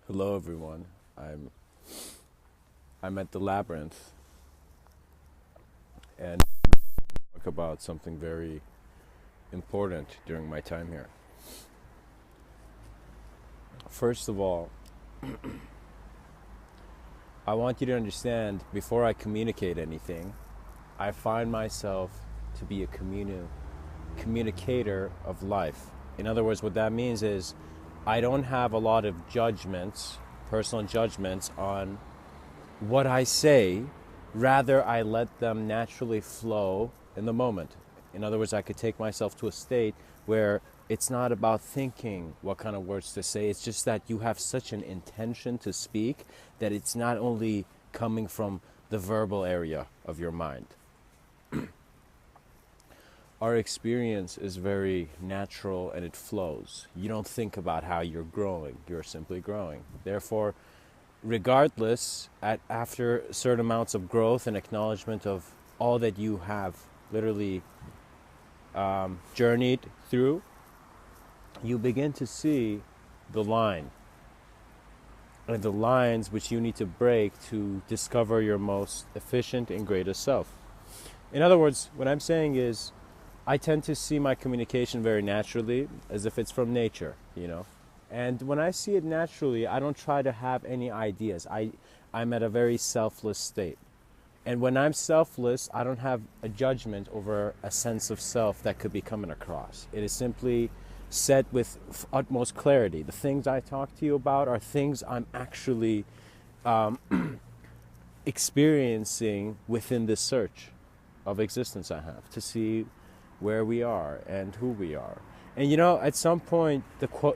Hello, everyone. I'm I'm at the Labyrinth and talk about something very important during my time here. First of all, I want you to understand before I communicate anything, I find myself to be a communicator of life. In other words, what that means is I don't have a lot of judgments, personal judgments on what I say, rather I let them naturally flow in the moment. In other words, I could take myself to a state where it's not about thinking what kind of words to say, it's just that you have such an intention to speak that it's not only coming from the verbal area of your mind. Our experience is very natural and it flows. You don't think about how you're growing, you're simply growing. Therefore, regardless, after certain amounts of growth and acknowledgement of all that you have literally journeyed through, you begin to see the line and the lines which you need to break to discover your most efficient and greatest self. In other words, what I'm saying is I tend to see my communication very naturally, as if it's from nature, And when I see it naturally, I don't try to have any ideas. I'm at a very selfless state. And when I'm selfless, I don't have a judgment over a sense of self that could be coming across. It is simply said with utmost clarity. The things I talk to you about are things I'm actually experiencing within this search of existence I have to see where we are and who we are. And at some point,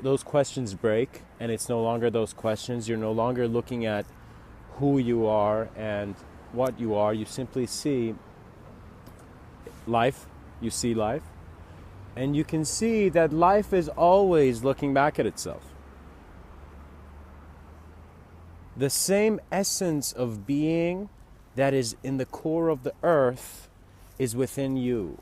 those questions break, and it's no longer those questions. You're no longer looking at who you are and what you are. You simply see life. You see life. And you can see that life is always looking back at itself. The same essence of being that is in the core of the earth is within you.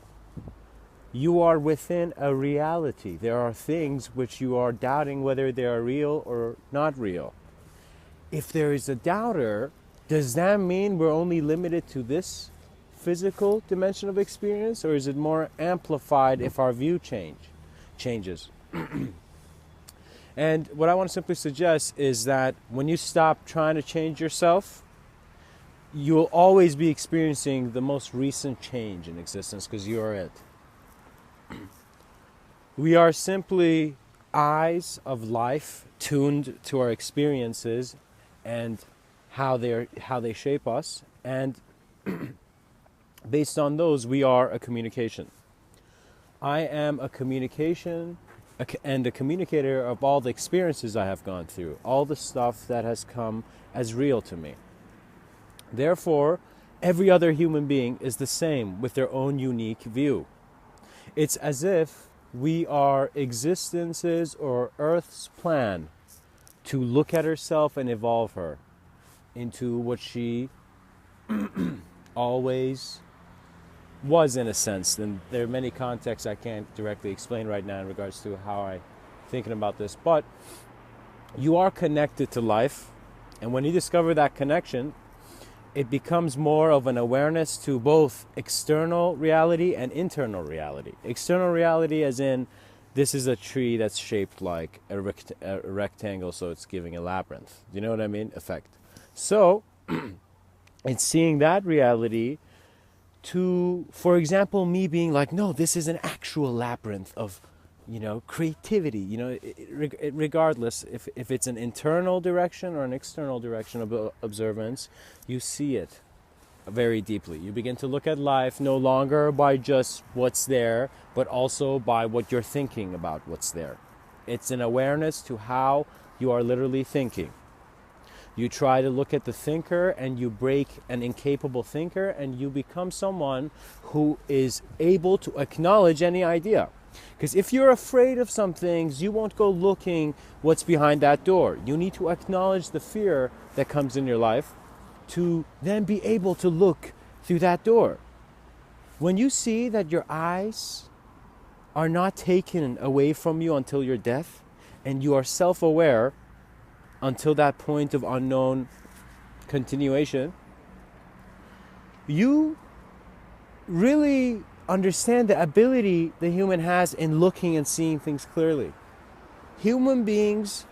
You are within a reality. There are things which you are doubting whether they are real or not real. If there is a doubter, does that mean we're only limited to this physical dimension of experience, or is it more amplified if our view changes? And what I want to simply suggest is that when you stop trying to change yourself, you'll always be experiencing the most recent change in existence because you are it. We are simply eyes of life tuned to our experiences and how they shape us, and based on those we are a communication. I am a communication and a communicator of all the experiences I have gone through, all the stuff that has come as real to me. Therefore, every other human being is the same with their own unique view. It's as if we are existence's or Earth's plan to look at herself and evolve her into what she always was, in a sense. And there are many contexts I can't directly explain right now in regards to how I'm thinking about this. But you are connected to life. And when you discover that connection, it becomes more of an awareness to both external reality and internal reality. External reality as in, this is a tree that's shaped like a rectangle, so it's giving a labyrinth. You know what I mean? Effect. So, it's seeing that reality to, for example, me being like, no, this is an actual labyrinth of, creativity, regardless if it's an internal direction or an external direction of observance, you see it very deeply. You begin to look at life no longer by just what's there, but also by what you're thinking about what's there. It's an awareness to how you are literally thinking. You try to look at the thinker and you break an incapable thinker and you become someone who is able to acknowledge any idea. Because if you're afraid of some things, you won't go looking what's behind that door. You need to acknowledge the fear that comes in your life to then be able to look through that door. When you see that your eyes are not taken away from you until your death, and you are self-aware, until that point of unknown continuation, you really understand the ability the human has in looking and seeing things clearly. Human beings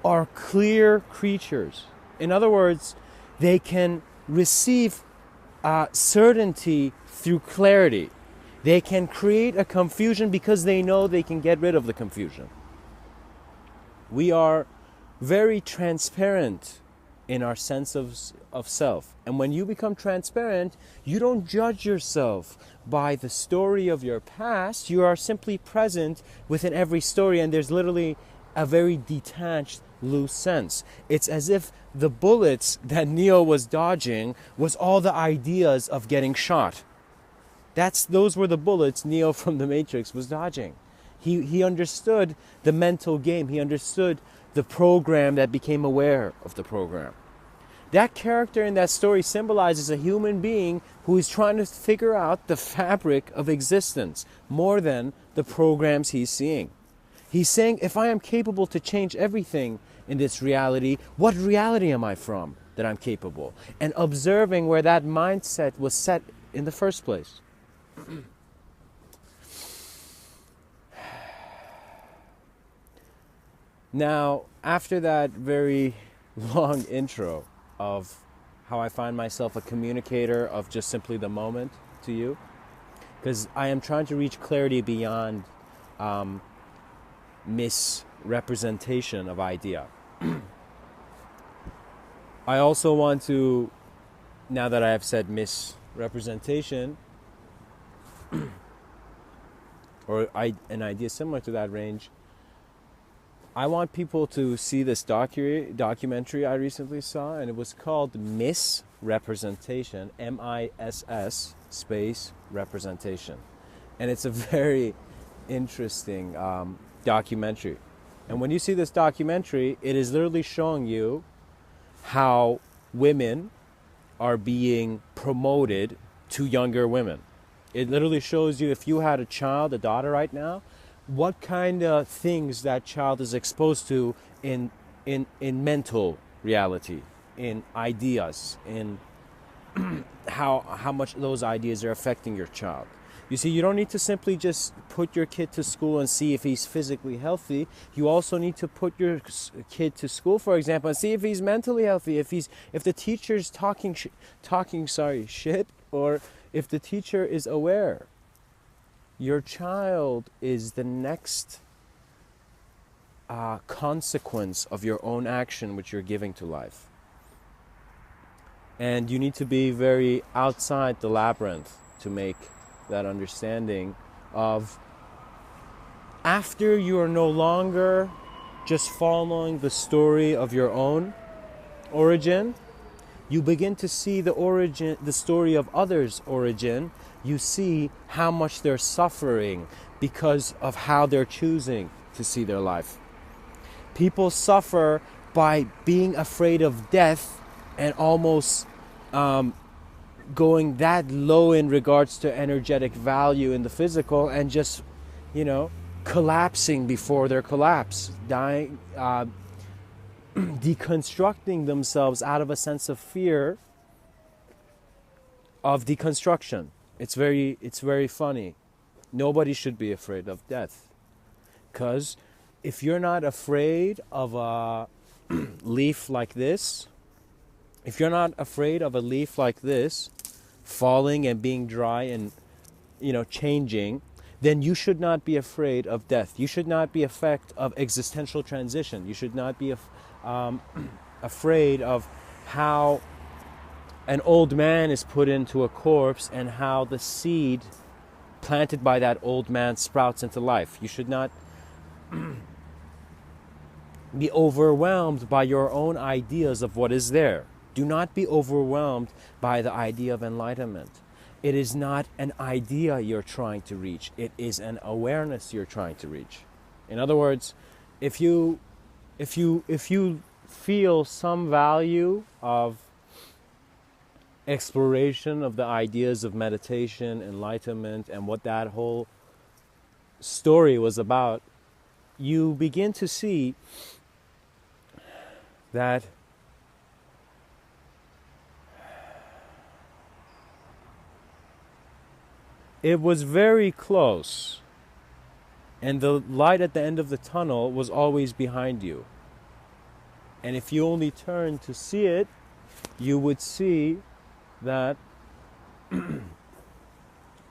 are clear creatures. In other words, they can receive certainty through clarity. They can create a confusion because they know they can get rid of the confusion. We are very transparent in our sense of self. And when you become transparent, you don't judge yourself by the story of your past. You are simply present within every story, and there's literally a very detached, loose sense. It's as if the bullets that Neo was dodging was all the ideas of getting shot. Those were the bullets Neo from the Matrix was dodging. He understood the mental game. He understood the program that became aware of the program. That character in that story symbolizes a human being who is trying to figure out the fabric of existence more than the programs he's seeing. He's saying, if I am capable to change everything in this reality, what reality am I from that I'm capable? And observing where that mindset was set in the first place. Now, after that very long intro of how I find myself a communicator of just simply the moment to you, because I am trying to reach clarity beyond misrepresentation of idea. I also want to, now that I have said misrepresentation, or an idea similar to that range, I want people to see this documentary I recently saw, and it was called Misrepresentation, M-I-S-S space representation. And it's a very interesting documentary. And when you see this documentary, it is literally showing you how women are being promoted to younger women. It literally shows you, if you had a child, a daughter right now, what kind of things that child is exposed to in mental reality, in ideas, in how much those ideas are affecting your child. You see, you don't need to simply just put your kid to school and see if he's physically healthy. You also need to put your kid to school, for example, and see if he's mentally healthy, if the teacher's talking shit, or if the teacher is aware. Your child is the next consequence of your own action which you're giving to life. And you need to be very outside the labyrinth to make that understanding of, after you are no longer just following the story of your own origin, you begin to see the story of others' origin. You see how much they're suffering because of how they're choosing to see their life. People suffer by being afraid of death and almost going that low in regards to energetic value in the physical, and just, collapsing before their collapse, dying, deconstructing themselves out of a sense of fear of deconstruction. It's very funny. Nobody should be afraid of death, because if you're not afraid of a leaf like this, if you're not afraid of a leaf like this falling and being dry and changing, then you should not be afraid of death. You should not be afraid of existential transition. You should not be afraid of how an old man is put into a corpse and how the seed planted by that old man sprouts into life. You should not be overwhelmed by your own ideas of what is there. Do not be overwhelmed by the idea of enlightenment. It is not an idea you're trying to reach. It is an awareness you're trying to reach. In other words, if you feel some value of exploration of the ideas of meditation, enlightenment, and what that whole story was about, you begin to see that it was very close, and the light at the end of the tunnel was always behind you. And if you only turned to see it, you would see that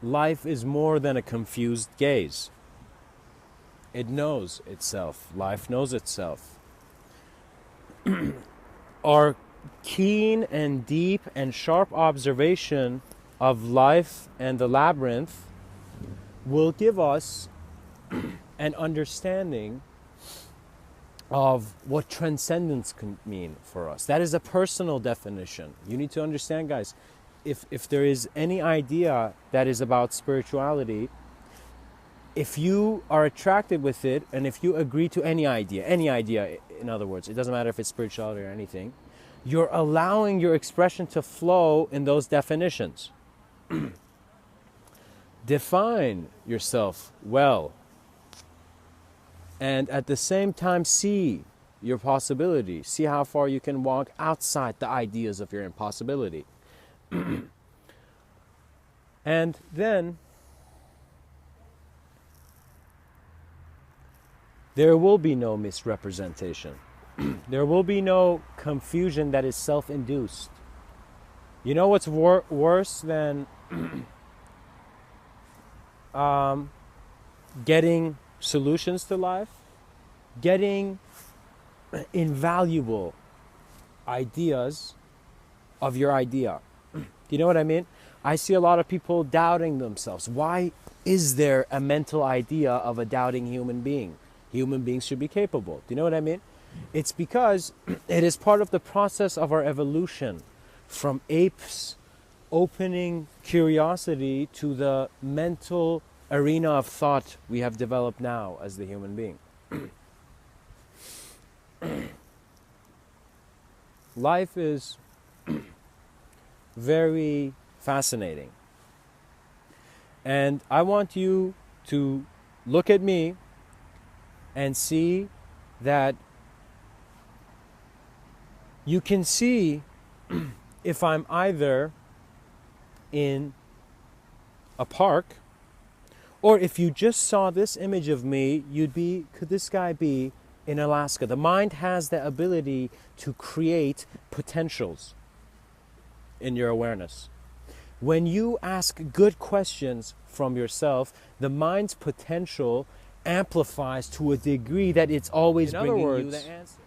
life is more than a confused gaze. It knows itself. Life knows itself. Our keen and deep and sharp observation of life and the labyrinth will give us an understanding of what transcendence can mean for us. That is a personal definition. You need to understand, guys, if there is any idea that is about spirituality, if you are attracted with it, and if you agree to any idea, in other words, it doesn't matter if it's spirituality or anything, you're allowing your expression to flow in those definitions. Define yourself well, and at the same time see your possibility. See how far you can walk outside the ideas of your impossibility. And then there will be no misrepresentation. There will be no confusion that is self-induced. You know what's worse than getting solutions to life? Getting invaluable ideas of your idea. Do you know what I mean? I see a lot of people doubting themselves. Why is there a mental idea of a doubting human being? Human beings should be capable. Do you know what I mean? It's because it is part of the process of our evolution from apes opening curiosity to the mental arena of thought we have developed now as the human being. Life is very fascinating. And I want you to look at me and see that you can see if I'm either in a park, or if you just saw this image of me, you'd be, could this guy be in Alaska? The mind has the ability to create potentials in your awareness. When you ask good questions from yourself, the mind's potential amplifies to a degree that it's always bringing you the answer.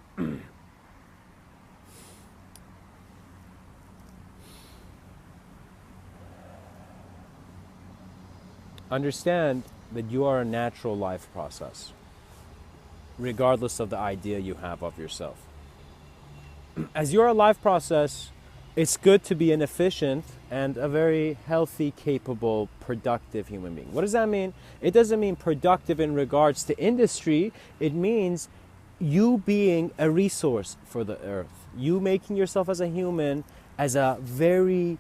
Understand that you are a natural life process, regardless of the idea you have of yourself. As you're a life process, it's good to be an efficient and a very healthy, capable, productive human being. What does that mean? It doesn't mean productive in regards to industry. It means you being a resource for the earth. You making yourself as a human as a very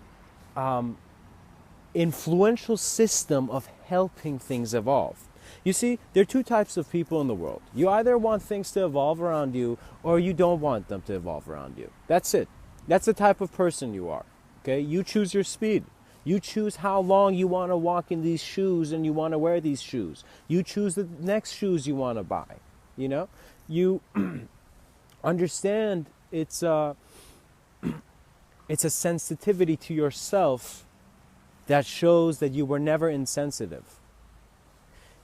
influential system of helping things evolve. You see, there are two types of people in the world. You either want things to evolve around you, or you don't want them to evolve around you. That's it. That's the type of person you are. Okay? You choose your speed. You choose how long you want to walk in these shoes and you want to wear these shoes. You choose the next shoes you want to buy. You know? You understand it's a sensitivity to yourself that shows that you were never insensitive.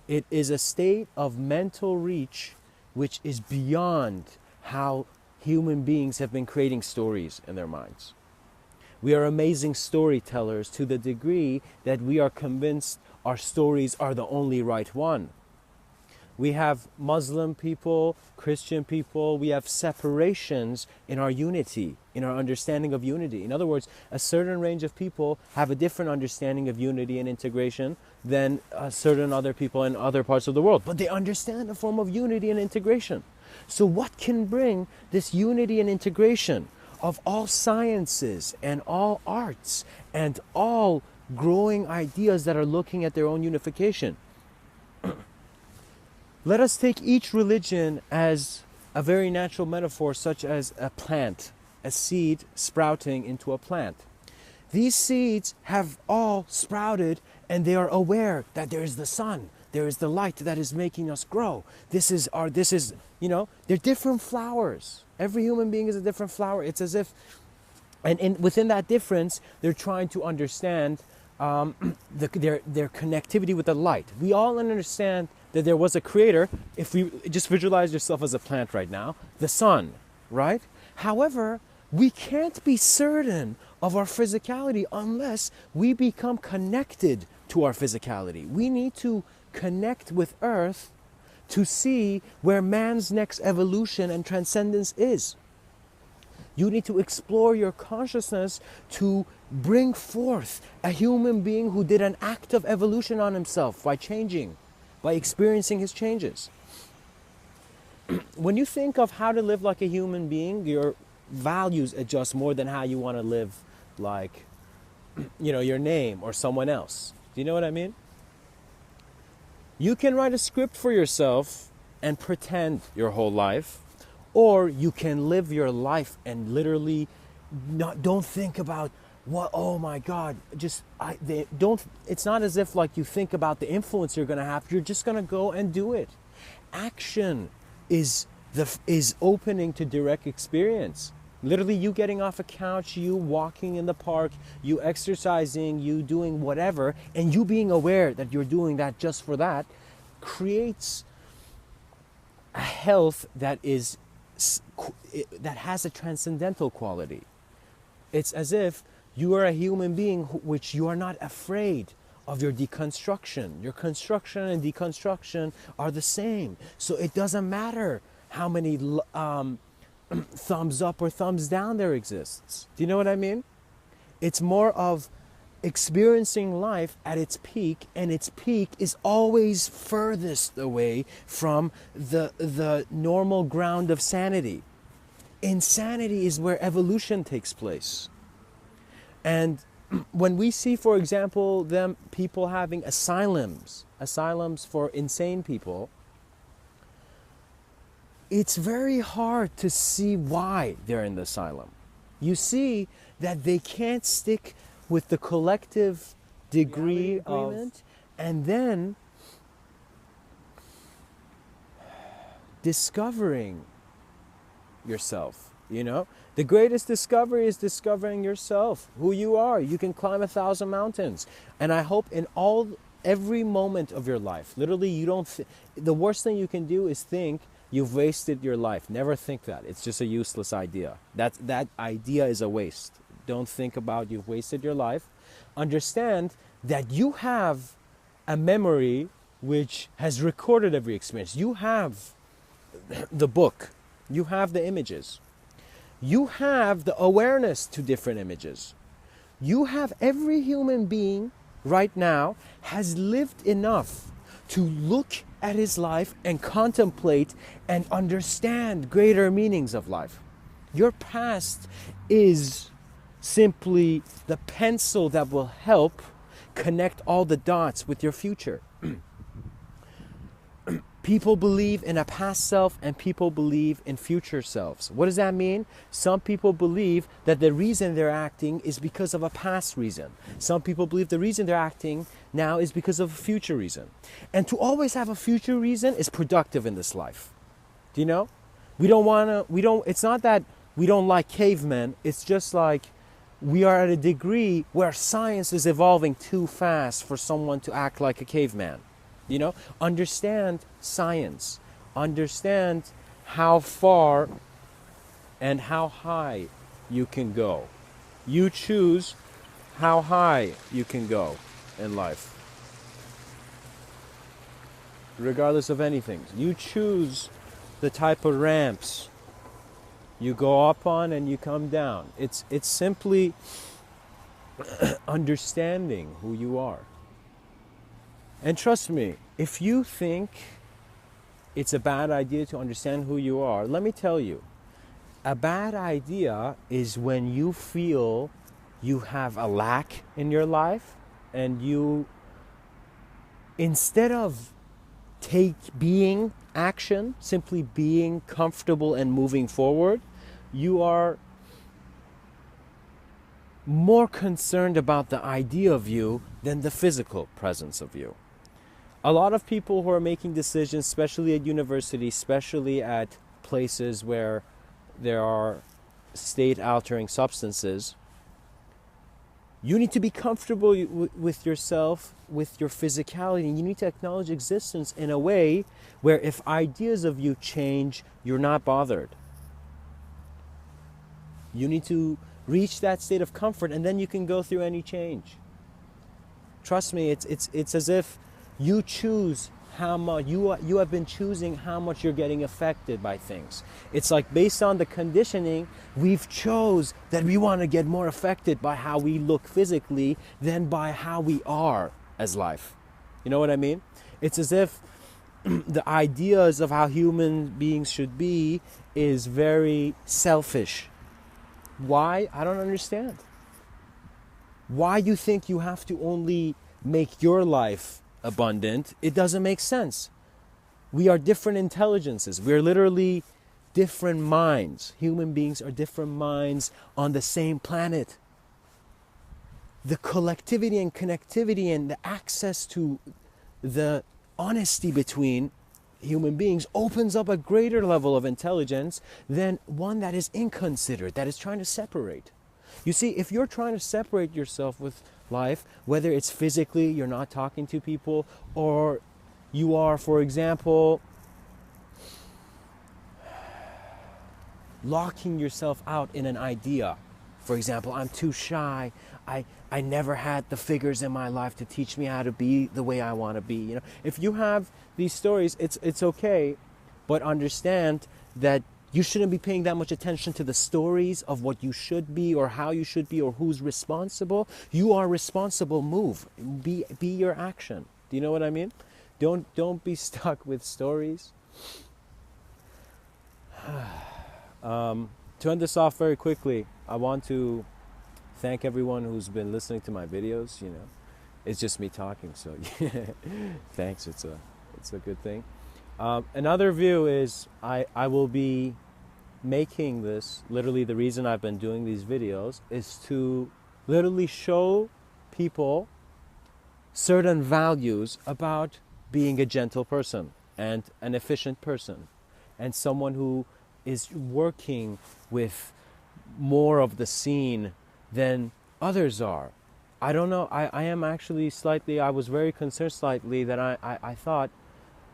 It is a state of mental reach which is beyond how human beings have been creating stories in their minds. We are amazing storytellers to the degree that we are convinced our stories are the only right one. We have Muslim people, Christian people, we have separations in our unity, in our understanding of unity. In other words, a certain range of people have a different understanding of unity and integration than certain other people in other parts of the world. But they understand a form of unity and integration. So what can bring this unity and integration of all sciences and all arts and all growing ideas that are looking at their own unification? Let us take each religion as a very natural metaphor such as a plant, a seed sprouting into a plant. These seeds have all sprouted and they are aware that there is the sun, there is the light that is making us grow. They're different flowers. Every human being is a different flower. It's as if, within that difference, they're trying to understand their connectivity with the light. We all understand that there was a creator. If we just visualize yourself as a plant right now, the sun, right? However, we can't be certain of our physicality unless we become connected to our physicality. We need to connect with Earth to see where man's next evolution and transcendence is. You need to explore your consciousness to bring forth a human being who did an act of evolution on himself by changing, by experiencing his changes. When you think of how to live like a human being, your values adjust more than how you want to live like, your name or someone else. Do you know what I mean? You can write a script for yourself and pretend your whole life, or you can live your life and literally don't think about oh my God, it's not as if like you think about the influence you're going to have. You're just going to go and do it. Action is opening to direct experience. Literally, you getting off a couch, you walking in the park, you exercising, you doing whatever, and you being aware that you're doing that just for that, creates a health that has a transcendental quality. It's as if you are a human being which you are not afraid of your deconstruction. Your construction and deconstruction are the same. So it doesn't matter how many thumbs up or thumbs down there exists. Do you know what I mean? It's more of experiencing life at its peak, and its peak is always furthest away from the normal ground of sanity. Insanity is where evolution takes place. And when we see, for example, people having asylums for insane people, it's very hard to see why they're in the asylum. You see that they can't stick with the collective degree of agreement, and then discovering yourself. The greatest discovery is discovering yourself, who you are. You can climb 1,000 mountains, and I hope in every moment of your life, literally, the worst thing you can do is think you've wasted your life. Never think that. It's just a useless idea. That idea is a waste. Don't think about you've wasted your life. Understand that you have a memory which has recorded every experience. You have the book. You have the images. You have the awareness to different images. You have every human being right now has lived enough to look at his life and contemplate and understand greater meanings of life. Your past is simply the pencil that will help connect all the dots with your future. People believe in a past self and people believe in future selves. What does that mean? Some people believe that the reason they're acting is because of a past reason. Some people believe the reason they're acting now is because of a future reason. And to always have a future reason is productive in this life. Do you know? It's not that we don't like cavemen. It's just like we are at a degree where science is evolving too fast for someone to act like a caveman. Understand science. Understand how far and how high you can go. You choose how high you can go in life. Regardless of anything. You choose the type of ramps you go up on and you come down. It's simply understanding who you are. And trust me, if you think it's a bad idea to understand who you are, let me tell you, a bad idea is when you feel you have a lack in your life and you, instead of being action, simply being comfortable and moving forward, you are more concerned about the idea of you than the physical presence of you. A lot of people who are making decisions, especially at university, especially at places where there are state-altering substances, you need to be comfortable with yourself, with your physicality, and you need to acknowledge existence in a way where if ideas of you change, you're not bothered. You need to reach that state of comfort, and then you can go through any change. Trust me, it's as if you choose how much you have been choosing how much you're getting affected by things. It's like based on the conditioning, we've chose that we want to get more affected by how we look physically than by how we are as life. You know what I mean? It's as if the ideas of how human beings should be is very selfish. Why? I don't understand. Why you think you have to only make your life abundant? It doesn't make sense. We are different intelligences. We're literally different minds. Human beings are different minds on the same planet. The collectivity and connectivity and the access to the honesty between human beings opens up a greater level of intelligence than one that is inconsiderate, that is trying to separate. You see, if you're trying to separate yourself with life, whether it's physically, you're not talking to people, or you are, for example, locking yourself out in an idea. For example, I'm too shy. I never had the figures in my life to teach me how to be the way I want to be. You know, if you have these stories, it's okay, but understand that you shouldn't be paying that much attention to the stories of what you should be or how you should be or who's responsible. You are responsible. Move. Be your action. Do you know what I mean? Don't be stuck with stories. To end this off very quickly, I want to thank everyone who's been listening to my videos. You know, it's just me talking, so thanks. It's a good thing. Another view is I will be making this, literally the reason I've been doing these videos is to literally show people certain values about being a gentle person and an efficient person and someone who is working with more of the scene than others are. I don't know, I am actually slightly, I was very concerned slightly that I thought,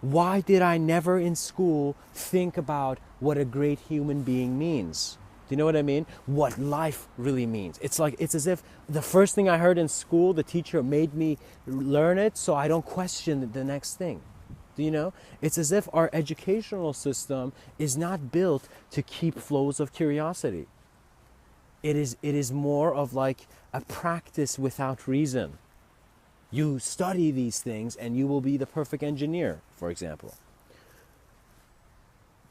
why did I never in school think about what a great human being means? Do you know what I mean? What life really means. It's as if the first thing I heard in school, the teacher made me learn it so I don't question the next thing. Do you know? It's as if our educational system is not built to keep flows of curiosity. It is more of like a practice without reason. You study these things and you will be the perfect engineer, for example.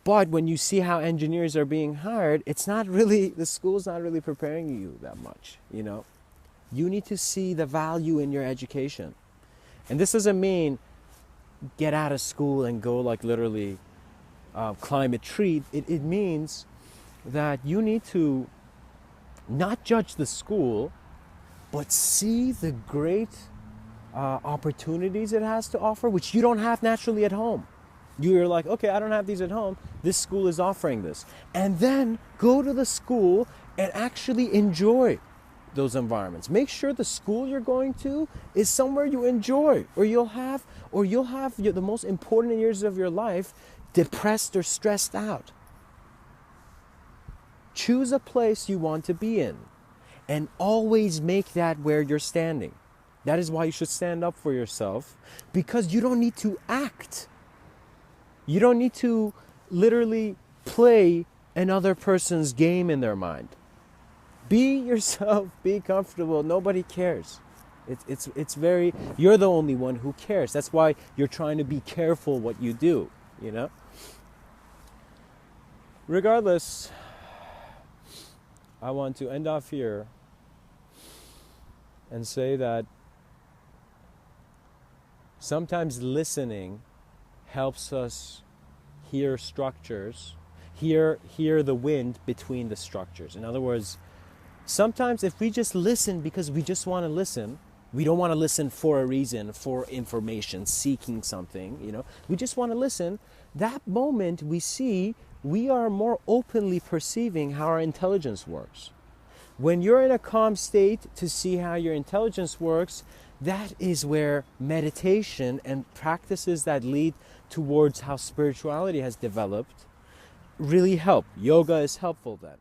But when you see how engineers are being hired, the school's not really preparing you that much, you know. You need to see the value in your education. And this doesn't mean get out of school and go like literally climb a tree. It means that you need to not judge the school, but see the great opportunities it has to offer, which you don't have naturally at home. You're like, okay, I don't have these at home. This school is offering this. And then go to the school and actually enjoy those environments. Make sure the school you're going to is somewhere you enjoy, or you'll have the most important years of your life depressed or stressed out. Choose a place you want to be in and always make that where you're standing. That is why you should stand up for yourself, because you don't need to act. You don't need to literally play another person's game in their mind. Be yourself, be comfortable, nobody cares. You're the only one who cares. That's why you're trying to be careful what you do, you know? Regardless, I want to end off here and say that sometimes listening helps us hear structures, hear the wind between the structures. In other words, sometimes if we just listen because we just want to listen, we don't want to listen for a reason, for information, seeking something, we just want to listen. That moment we see we are more openly perceiving how our intelligence works. When you're in a calm state to see how your intelligence works, that is where meditation and practices that lead towards how spirituality has developed really help. Yoga is helpful then.